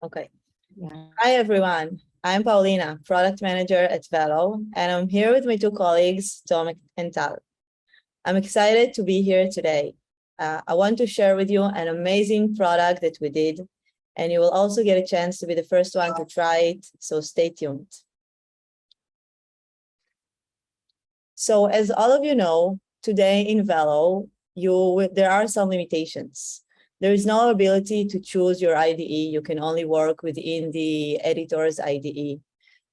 Okay. Yeah. Hi, everyone. I'm Paulina, product manager at Velo, and I'm here with my two colleagues, Tom and Tal. I'm excited to be here today. I want to share with you an amazing product that we did, and you will also get a chance to be the first one to try it, so stay tuned. So as all of you know, today in Velo, there are some limitations. There is no ability to choose your IDE. You can only work within the editor's IDE.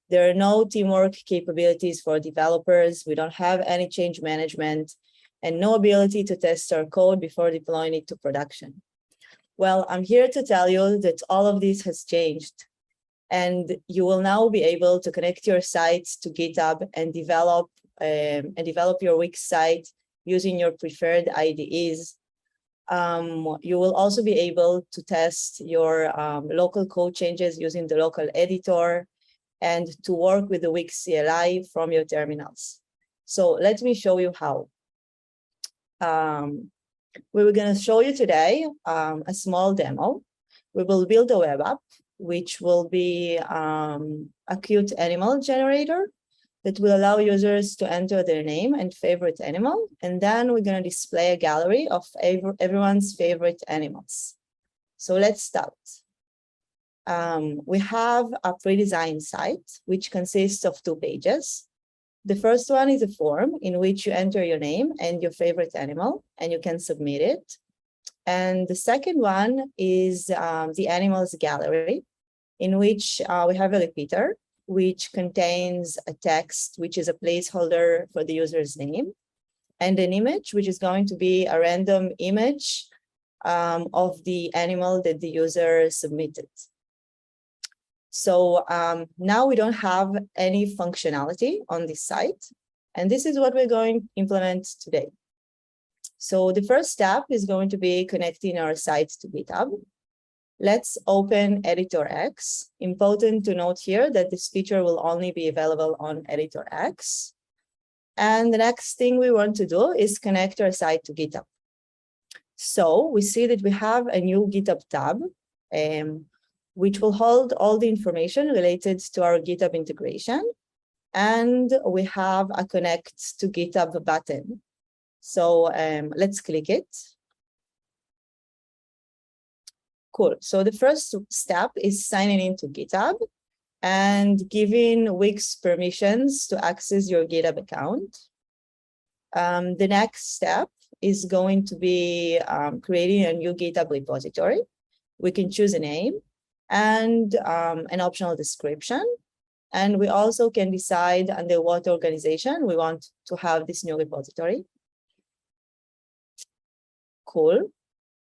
There are no teamwork capabilities for developers. We don't have any change management and no ability to test our code before deploying it to production. Well, I'm here to tell you that all of this has changed, and you will now be able to connect your sites to GitHub and develop your Wix site using your preferred IDEs. You will also be able to test your local code changes using the local editor and to work with the Wix CLI from your terminals. So let me show you how. We were going to show you today a small demo. We will build a web app, which will be a cute animal generator that will allow users to enter their name and favorite animal. And then we're going to display a gallery of everyone's favorite animals. So let's start. We have a pre-designed site, which consists of 2 pages. The first one is a form in which you enter your name and your favorite animal, and you can submit it. And the second one is the animals gallery, in which we have a repeater, which contains a text, which is a placeholder for the user's name, and an image, which is going to be a random image of the animal that the user submitted. So now we don't have any functionality on this site, and this is what we're going to implement today. So the first step is going to be connecting our sites to GitHub. Let's open Editor X. Important to note here that this feature will only be available on Editor X. And the next thing we want to do is connect our site to GitHub. So we see that we have a new GitHub tab, which will hold all the information related to our GitHub integration. And we have a Connect to GitHub button. So let's click it. Cool. So the first step is signing into GitHub and giving Wix permissions to access your GitHub account. The next step is going to be creating a new GitHub repository. We can choose a name and an optional description. And we also can decide under what organization we want to have this new repository. Cool.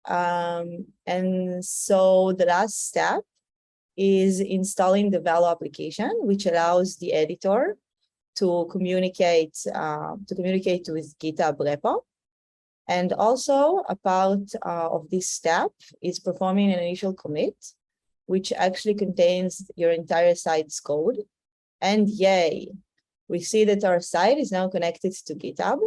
And so the last step is installing the Velo application, which allows the editor to communicate with GitHub repo. And also a part of this step is performing an initial commit, which actually contains your entire site's code. And yay, we see that our site is now connected to GitHub.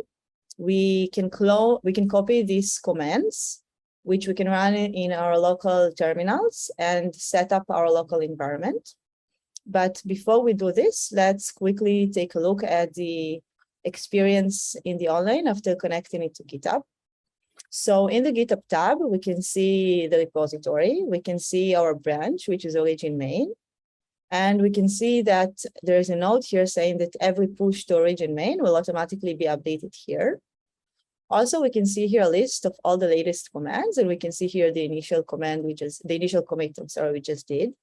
We can copy these commands, which we can run in our local terminals and set up our local environment. But before we do this, let's quickly take a look at the experience in the online after connecting it to GitHub. So in the GitHub tab, we can see the repository. We can see our branch, which is origin main. And we can see that there is a note here saying that every push to origin main will automatically be updated here. Also, we can see here a list of all the latest commands, and we can see here the initial command, which is the initial commit, we just did.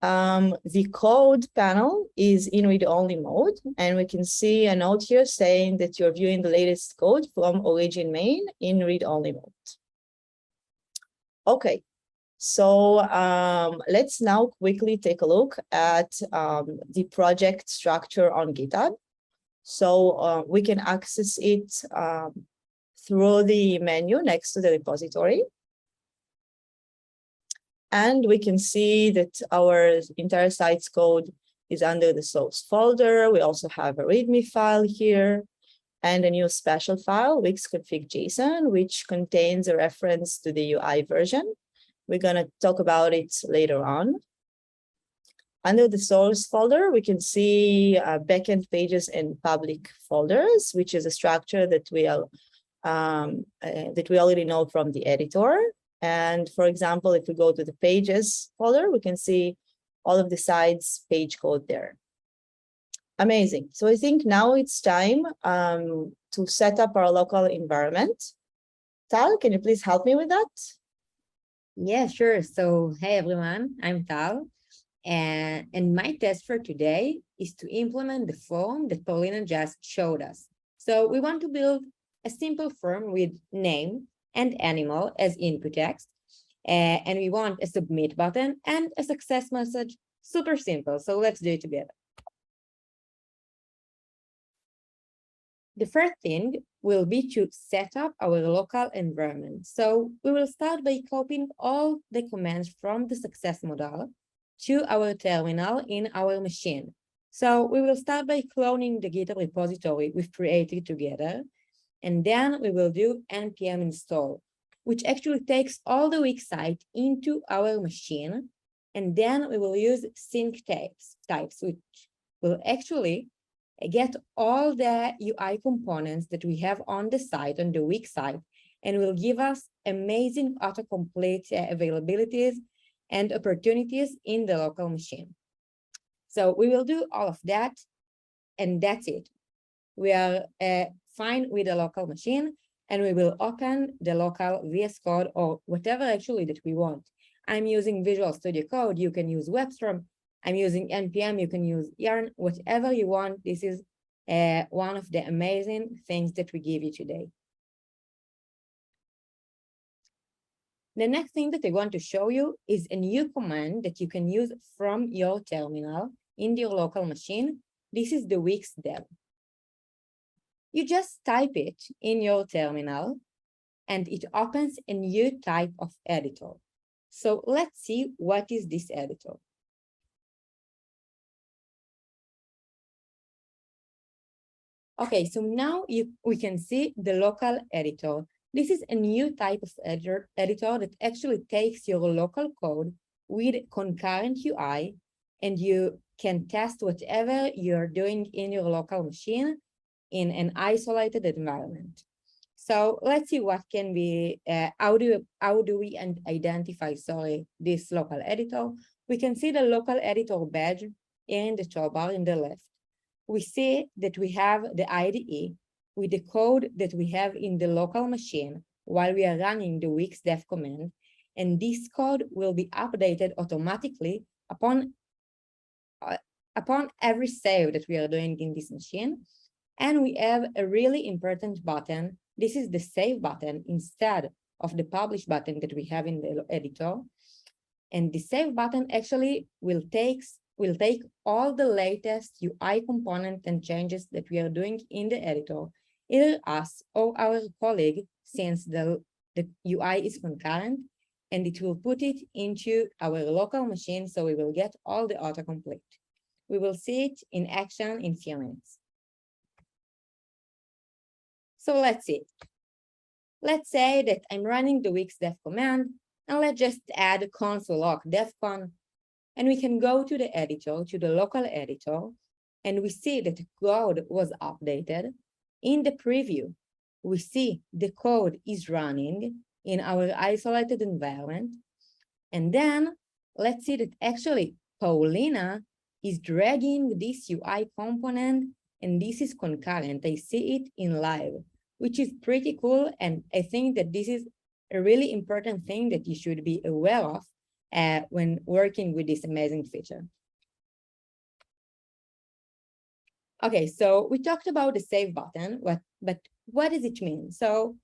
The code panel is in read-only mode, and we can see a note here saying that you're viewing the latest code from origin main in read-only mode. Okay, so let's now quickly take a look at the project structure on GitHub. So we can access it through the menu next to the repository. And we can see that our entire site's code is under the source folder. We also have a README file here and a new special file, wixconfig.json, which contains a reference to the UI version We're going to talk about it later on. Under the source folder, we can see backend pages and public folders, which is a structure that we already know from the editor. And for example, if we go to the pages folder, we can see all of the sites page code there. Amazing. So I think now it's time to set up our local environment. Tal, can you please help me with that? Yeah, sure. So, hey everyone, I'm Tal. And my task for today is to implement the form that Paulina just showed us. So we want to build a simple form with name and animal as input text. And we want a submit button and a success message. Super simple. So let's do it together. The first thing will be to set up our local environment. So we will start by copying all the commands from the success model to our terminal in our machine. So we will start by cloning the GitHub repository we've created together, and then we will do npm install, which actually takes all the weak site into our machine, and then we will use sync types, which will actually get all the UI components that we have on the site, on the weak site, and will give us amazing autocomplete availabilities and opportunities in the local machine. So we will do all of that, and that's it. We are fine with the local machine, and we will open the local VS Code or whatever actually that we want. I'm using Visual Studio Code, you can use WebStorm. I'm using NPM, you can use Yarn, whatever you want. This is one of the amazing things that we give you today. The next thing that I want to show you is a new command that you can use from your terminal in your local machine. This is the Wix dev. You just type it in your terminal and it opens a new type of editor. So let's see what is this editor. Okay, so now we can see the local editor. This is a new type of editor that actually takes your local code with concurrent UI, and you can test whatever you're doing in your local machine in an isolated environment. So let's see what can be, how do we identify, this local editor. We can see the local editor badge in the toolbar in the left. We see that we have the IDE with the code that we have in the local machine while we are running the Wix dev command, and this code will be updated automatically upon every save that we are doing in this machine. And we have a really important button. This is the save button instead of the publish button that we have in the editor. And the save button actually will take all the latest UI components and changes that we are doing in the editor, either us or our colleague, since the UI is concurrent, and it will put it into our local machine, so we will get all the autocomplete. We will see it in action in a few minutes. So let's see. Let's say that I'm running the Wix dev command, and let's just add console log devcon. And we can go to the editor, to the local editor, and we see that the code was updated. In the preview, we see the code is running in our isolated environment. And then let's see that actually Paulina is dragging this UI component, and this is concurrent. I see it in live, which is pretty cool. And I think that this is a really important thing that you should be aware of when working with this amazing feature. Okay, so we talked about the save button, but what does it mean? So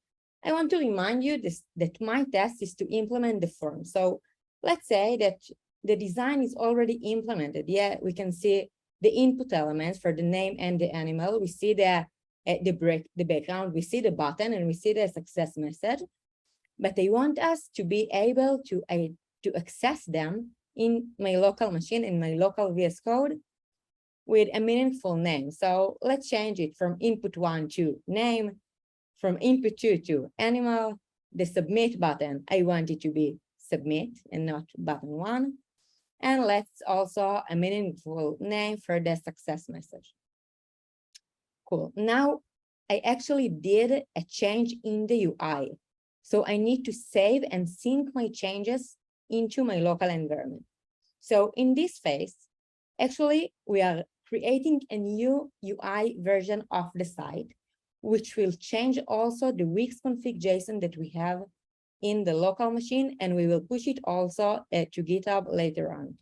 I want to remind you that my task is to implement the form. So let's say that the design is already implemented. Yeah, we can see the input elements for the name and the animal. We see the background, we see the button, and we see the success message. But they want us to be able to access them in my local machine, in my local VS Code, with a meaningful name. So let's change it from input 1 to name, from input 2 to animal. The submit button, I want it to be submit and not button 1. And let's also a meaningful name for the success message. Cool. Now I actually did a change in the UI. So I need to save and sync my changes into my local environment. So in this phase, actually, we are creating a new UI version of the site, which will change also the Wix config JSON that we have in the local machine, and we will push it also to GitHub later on.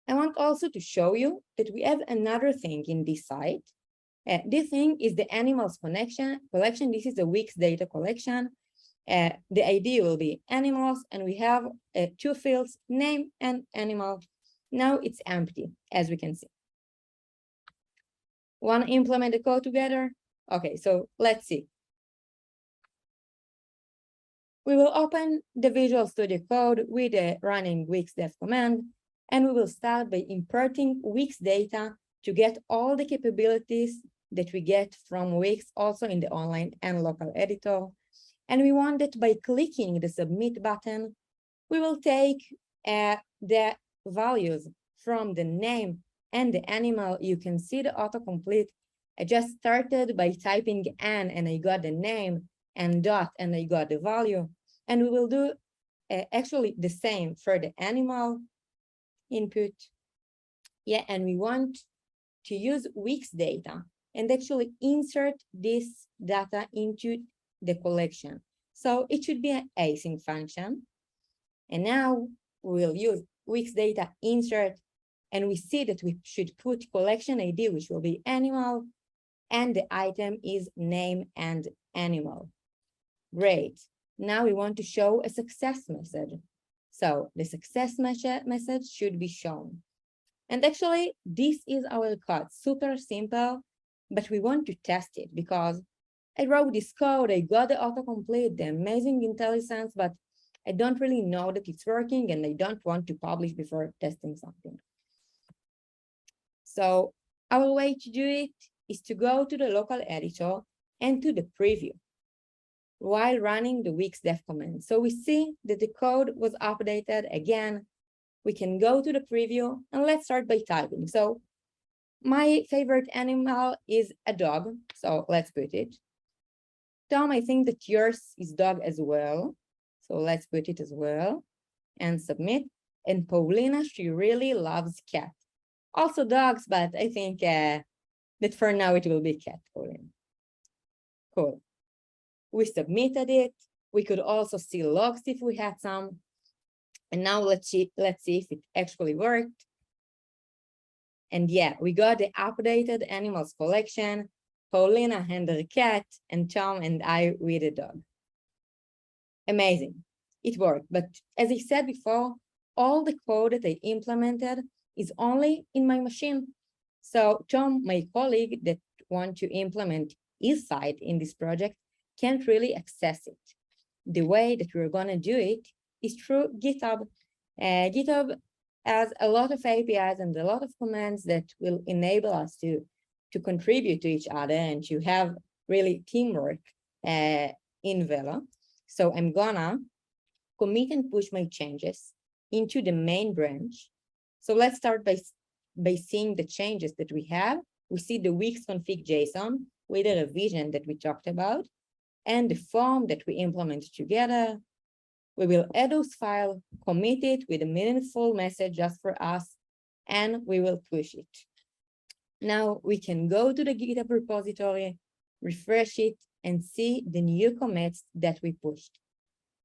I want also to show you that we have another thing in this site. This thing is the animals collection. This is a Wix data collection. The ID will be animals, and we have 2 fields, name and animal. Now it's empty, as we can see. Want to implement the code together? Okay, so let's see. We will open the Visual Studio Code with the running Wix dev command, and we will start by importing Wix data to get all the capabilities that we get from Wix also in the online and local editor. And we want that by clicking the submit button, we will take the values from the name and the animal. You can see the autocomplete. I just started by typing N and I got the name, and dot and I got the value. And we will do actually the same for the animal input. Yeah, and we want to use Wix data and actually insert this data into the collection. So it should be an async function. And now we'll use Wix data insert, and we see that we should put collection ID, which will be animal, and the item is name and animal. Great. Now we want to show a success message. So the success message should be shown. And actually, this is our code, super simple, but we want to test it because I wrote this code, I got the autocomplete, the amazing intelligence, but I don't really know that it's working, and I don't want to publish before testing something. So our way to do it is to go to the local editor and to the preview while running the Wix dev command. So we see that the code was updated again. We can go to the preview, and let's start by typing. So my favorite animal is a dog, so let's put it. Tom, I think that yours is dog as well. So let's put it as well and submit. And Paulina, she really loves cat. Also dogs, but I think that for now it will be cat, Paulina. Cool. We submitted it. We could also see logs if we had some. And now let's see if it actually worked. And yeah, we got the updated animals collection. Paulina and her cat, and Tom and I with a dog. Amazing. It worked. But as I said before, all the code that I implemented is only in my machine. So Tom, my colleague that wants to implement his site in this project, can't really access it. The way that we're going to do it is through GitHub. GitHub has a lot of APIs and a lot of commands that will enable us to contribute to each other and to have really teamwork in Velo. So I'm gonna commit and push my changes into the main branch. So let's start by seeing the changes that we have. We see the Wix config JSON with the revision that we talked about and the form that we implemented together. We will add those files, commit it with a meaningful message just for us, and we will push it. Now we can go to the GitHub repository, refresh it, and see the new commits that we pushed.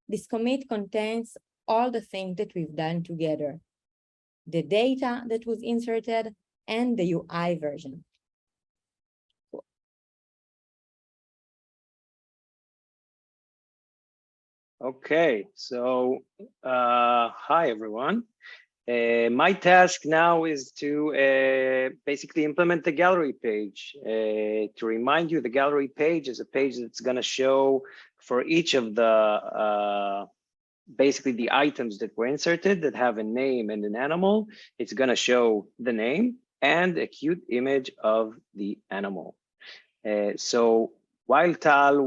This commit contains all the things that we've done together, the data that was inserted, and the UI version. Cool. Okay, so hi everyone. My task now is to basically implement the gallery page. To remind you, the gallery page is a page that's going to show for each of the basically the items that were inserted that have a name and an animal. It's going to show the name and a cute image of the animal. So while Tal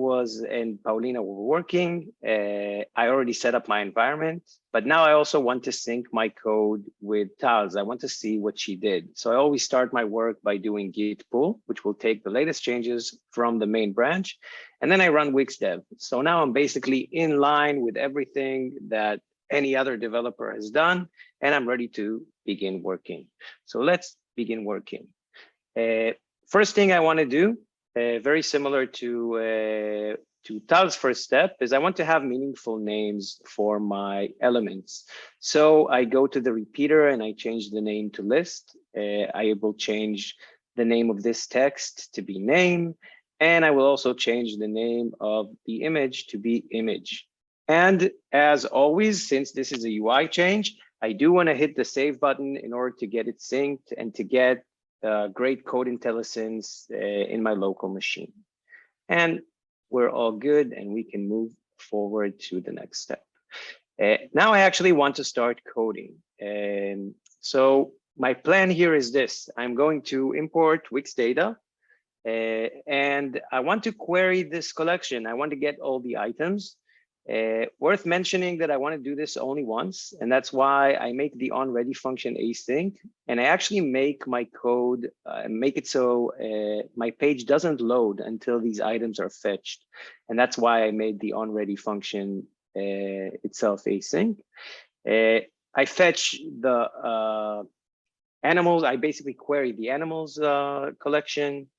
and Paulina were working, I already set up my environment, but now I also want to sync my code with Tal's. I want to see what she did. So I always start my work by doing git pull, which will take the latest changes from the main branch. And then I run Wix dev. So now I'm basically in line with everything that any other developer has done, and I'm ready to begin working. So let's begin working. First thing I want to do, very similar to Tal's first step, is I want to have meaningful names for my elements. So I go to the repeater and I change the name to list. I will change the name of this text to be name, and I will also change the name of the image to be image. And as always, since this is a UI change, I do want to hit the save button in order to get it synced and to get great code intelligence in my local machine. And we're all good and we can move forward to the next step. Now I actually want to start coding. So my plan here is this. I'm going to import Wix data and I want to query this collection. I want to get all the items. Worth mentioning that I want to do this only once, and that's why I make the onReady function async, and I actually make my code, make it so my page doesn't load until these items are fetched. And that's why I made the onReady function itself async. I fetch the animals, I basically query the animals collection,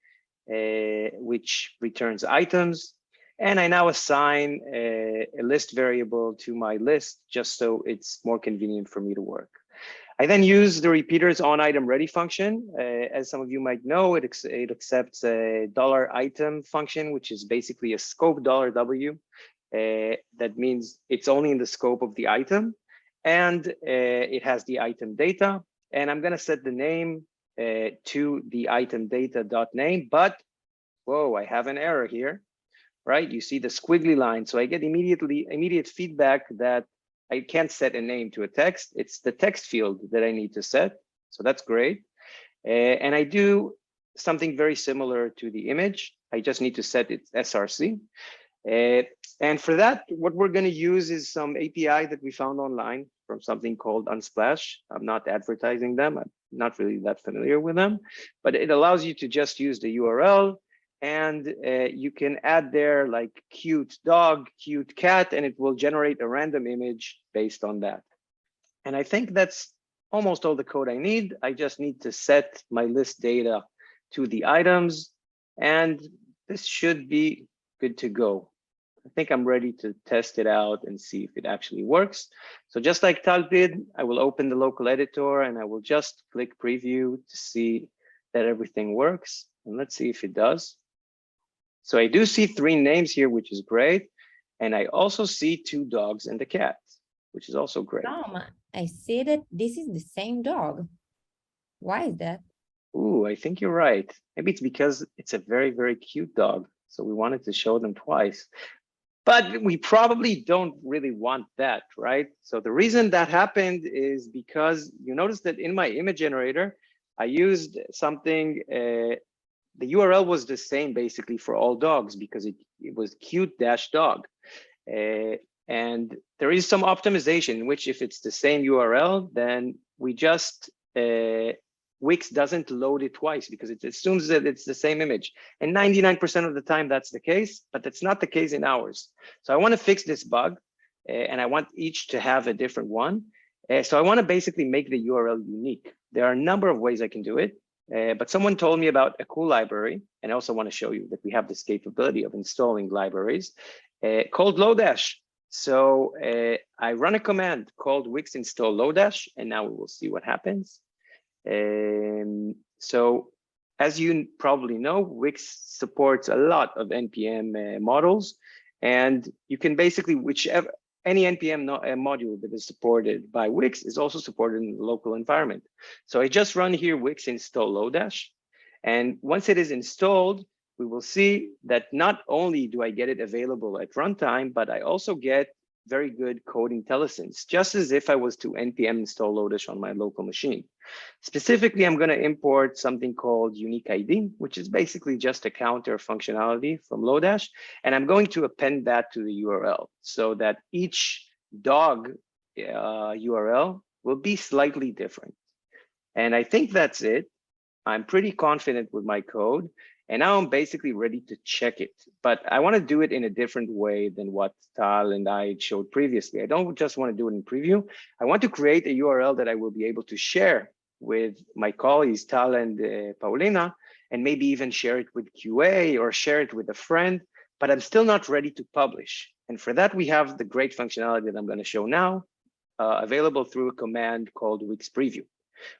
which returns items. And I now assign a list variable to my list just so it's more convenient for me to work. I then use the repeater's onItemReady function. As some of you might know, it accepts a $item function, which is basically a scope $W. That means it's only in the scope of the item, and it has the item data. And I'm going to set the name to the item data.name, but whoa, I have an error here. Right, you see the squiggly line. So I get immediate feedback that I can't set a name to a text. It's the text field that I need to set. So that's great. And I do something very similar to the image. I just need to set its SRC. And for that, what we're going to use is some API that we found online from something called Unsplash. I'm not advertising them. I'm not really that familiar with them, but it allows you to just use the URL. And you can add there like cute dog, cute cat, and it will generate a random image based on that. And I think that's almost all the code I need. I just need to set my list data to the items, and this should be good to go. I think I'm ready to test it out and see if it actually works. So just like Tal did, I will open the local editor and I will just click preview to see that everything works. And let's see if it does. So I do see 3 names here, which is great. And I also see 2 dogs and a cat, which is also great. Tom, I see that this is the same dog. Why is that? Ooh, I think you're right. Maybe it's because it's a very, very cute dog. So we wanted to show them twice. But we probably don't really want that, right? So the reason that happened is because you notice that in my image generator, I used something, the URL was the same basically for all dogs because it was cute-dog. And there is some optimization in which if it's the same URL, then we just, Wix doesn't load it twice because it assumes that it's the same image. And 99% of the time that's the case, but that's not the case in ours. So I want to fix this bug and I want each to have a different one. So I want to basically make the URL unique. There are a number of ways I can do it. But someone told me about a cool library, and I also want to show you that we have this capability of installing libraries called Lodash. So I run a command called Wix install Lodash, and now we will see what happens. So as you probably know, Wix supports a lot of NPM models, and you can basically any NPM module that is supported by Wix is also supported in the local environment. So I just run here Wix install Lodash. And once it is installed, we will see that not only do I get it available at runtime, but I also get very good code intelligence, just as if I was to npm install Lodash on my local machine. Specifically, I'm going to import something called unique ID, which is basically just a counter functionality from Lodash. And I'm going to append that to the URL so that each dog URL will be slightly different. And I think that's it. I'm pretty confident with my code. And now I'm basically ready to check it. But I want to do it in a different way than what Tal and I showed previously. I don't just want to do it in preview. I want to create a URL that I will be able to share with my colleagues, Tal and Paulina, and maybe even share it with QA or share it with a friend. But I'm still not ready to publish. And for that, we have the great functionality that I'm going to show now, available through a command called Wix Preview.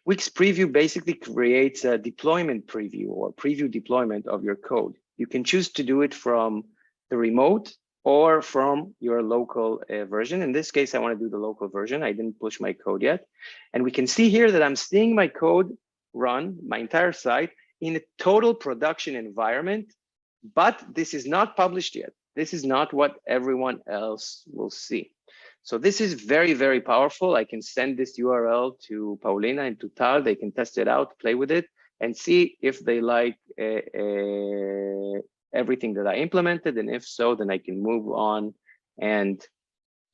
Wix Preview basically creates a deployment preview or preview deployment of your code. You can choose to do it from the remote or from your local version. In this case, I want to do the local version. I didn't push my code yet. And we can see here that I'm seeing my code run, my entire site, in a total production environment, but this is not published yet. This is not what everyone else will see. So this is very, very powerful. I can send this URL to Paulina and to Tal. They can test it out, play with it, and see if they like everything that I implemented. And if so, then I can move on and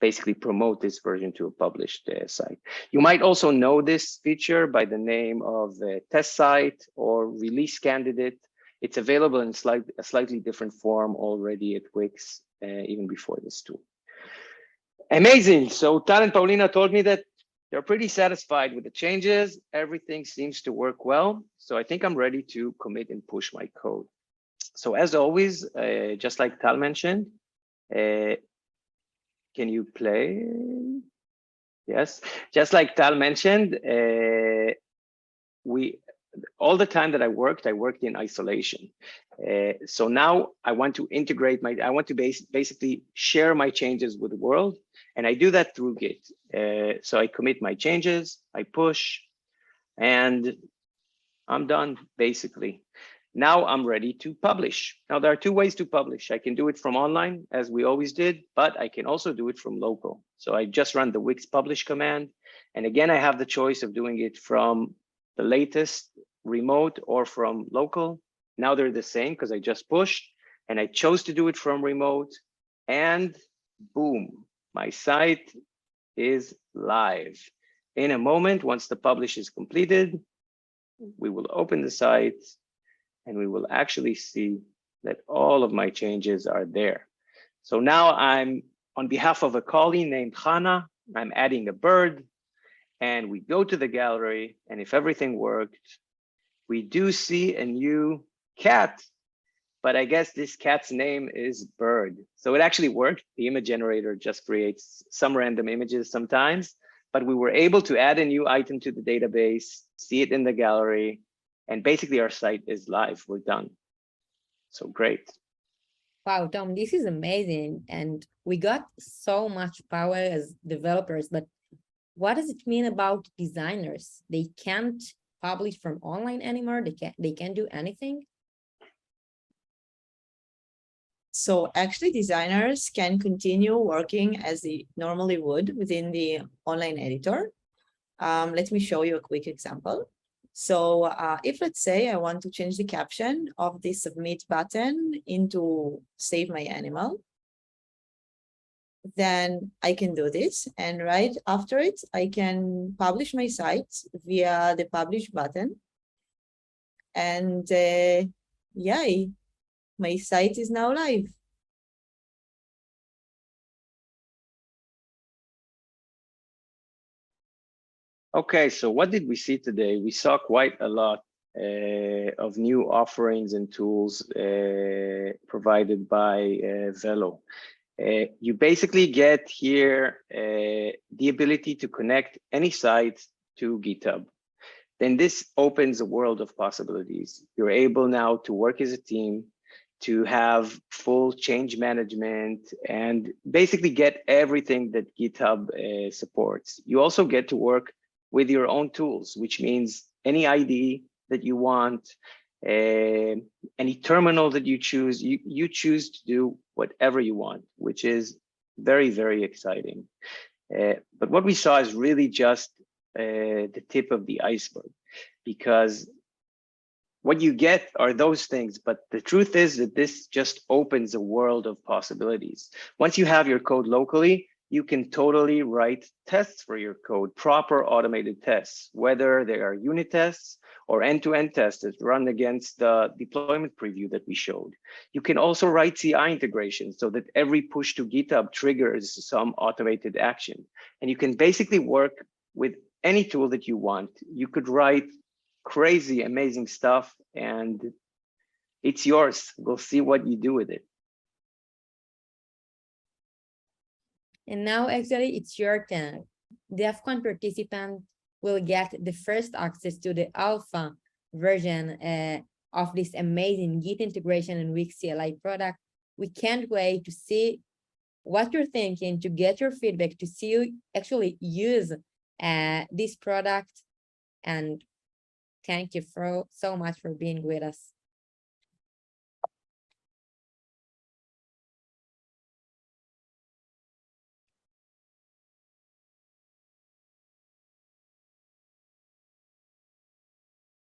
basically promote this version to a published site. You might also know this feature by the name of test site or release candidate. It's available in a slightly different form already at Wix, even before this tool. Amazing. So Tal and Paulina told me that they're pretty satisfied with the changes. Everything seems to work well. So I think I'm ready to commit and push my code. So as always, just like Tal mentioned, can you play? Yes. Just like Tal mentioned, all the time that I worked in isolation. So now I want to integrate I want to basically share my changes with the world. And I do that through Git. So I commit my changes, I push, and I'm done basically. Now I'm ready to publish. Now there are two ways to publish. I can do it from online as we always did, but I can also do it from local. So I just run the Wix publish command. And again, I have the choice of doing it from the latest remote or from local. Now they're the same because I just pushed and I chose to do it from remote, and boom, my site is live. In a moment, once the publish is completed, we will open the site and we will actually see that all of my changes are there. So now I'm on behalf of a colleague named Hannah, I'm adding a bird, and we go to the gallery, and if everything worked, we do see a new cat, but I guess this cat's name is Bird. So it actually worked. The image generator just creates some random images sometimes, but we were able to add a new item to the database, see it in the gallery, and basically our site is live. We're done. So great. Wow, Tom, this is amazing. And we got so much power as developers, but what does it mean about designers? They can't publish from online anymore. They can't do anything. So actually designers can continue working as they normally would within the online editor. Let me show you a quick example. So if let's say I want to change the caption of the submit button into save my animal, then I can do this. And right after it, I can publish my site via the publish button. And yay, my site is now live. Okay, so what did we see today? We saw quite a lot of new offerings and tools provided by Velo. You basically get here the ability to connect any site to GitHub. Then this opens a world of possibilities. You're able now to work as a team, to have full change management, and basically get everything that GitHub supports. You also get to work with your own tools, which means any IDE that you want, any terminal that you choose to do whatever you want, which is very, very exciting. But what we saw is really just the tip of the iceberg, because what you get are those things, but the truth is that this just opens a world of possibilities. Once you have your code locally, you can totally write tests for your code, proper automated tests, whether they are unit tests or end-to-end tests that run against the deployment preview that we showed. You can also write CI integration so that every push to GitHub triggers some automated action. And you can basically work with any tool that you want. You could write crazy, amazing stuff, and it's yours. We'll see what you do with it. And now actually it's your turn. DevCon participants will get the first access to the alpha version of this amazing Git integration and weak CLI product. We can't wait to see what you're thinking, to get your feedback, to see you actually use this product. And thank you so much for being with us.